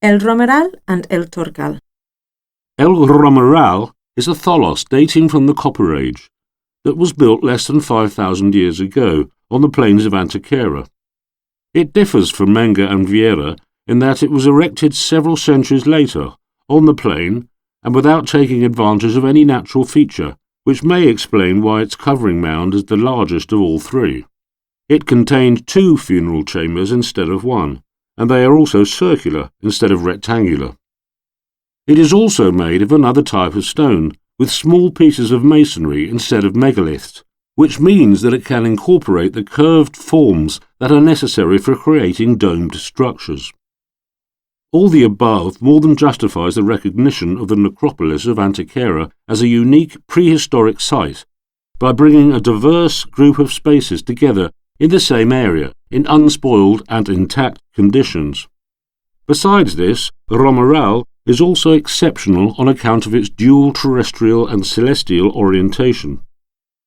El Romeral and El Torcal. El Romeral is a tholos dating from the Copper Age that was built less than 5,000 years ago on the plains of Antequera. It differs from Menga and Viera in that it was erected several centuries later on the plain and without taking advantage of any natural feature, which may explain why its covering mound is the largest of all three. It contained 2 funeral chambers instead of 1, and they are also circular instead of rectangular. It is also made of another type of stone, with small pieces of masonry instead of megaliths, which means that it can incorporate the curved forms that are necessary for creating domed structures. All the above more than justifies the recognition of the necropolis of Antequera as a unique prehistoric site by bringing a diverse group of spaces together in the same area in unspoiled and intact conditions. Besides this, Romeral is also exceptional on account of its dual terrestrial and celestial orientation.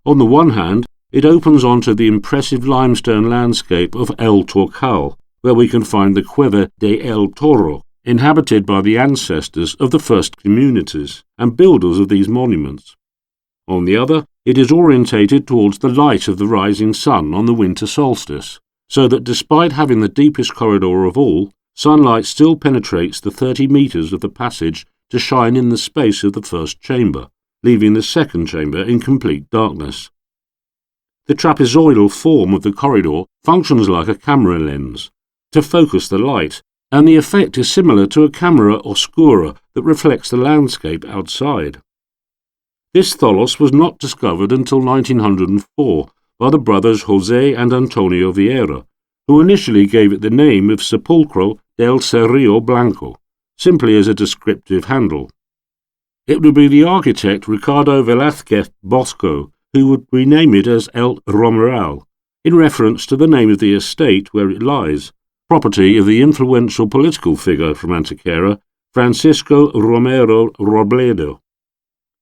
On the one hand, it opens onto the impressive limestone landscape of El Torcal, where we can find the Cueva de El Toro, inhabited by the ancestors of the first communities and builders of these monuments. On the other, it is orientated towards the light of the rising sun on the winter solstice, so that despite having the deepest corridor of all, sunlight still penetrates the 30 metres of the passage to shine in the space of the first chamber, leaving the second chamber in complete darkness. The trapezoidal form of the corridor functions like a camera lens to focus the light, and the effect is similar to a camera oscura that reflects the landscape outside. This tholos was not discovered until 1904 by the brothers José and Antonio Vieira, who initially gave it the name of Sepulcro del Cerrillo Blanco, simply as a descriptive handle. It would be the architect Ricardo Velázquez Bosco who would rename it as El Romeral, in reference to the name of the estate where it lies, property of the influential political figure from Antequera, Francisco Romero Robledo.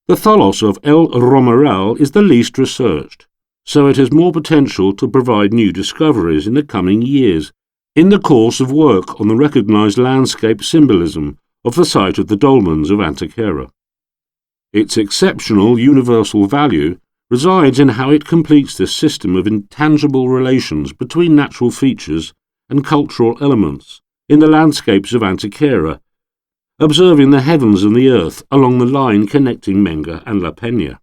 The tholos of El Romeral is the least researched, so it has more potential to provide new discoveries in the coming years in the course of work on the recognized landscape symbolism of the site of the dolmens of Antequera. Its exceptional universal value resides in how it completes this system of intangible relations between natural features and cultural elements in the landscapes of Antequera, observing the heavens and the earth along the line connecting Menga and La Peña.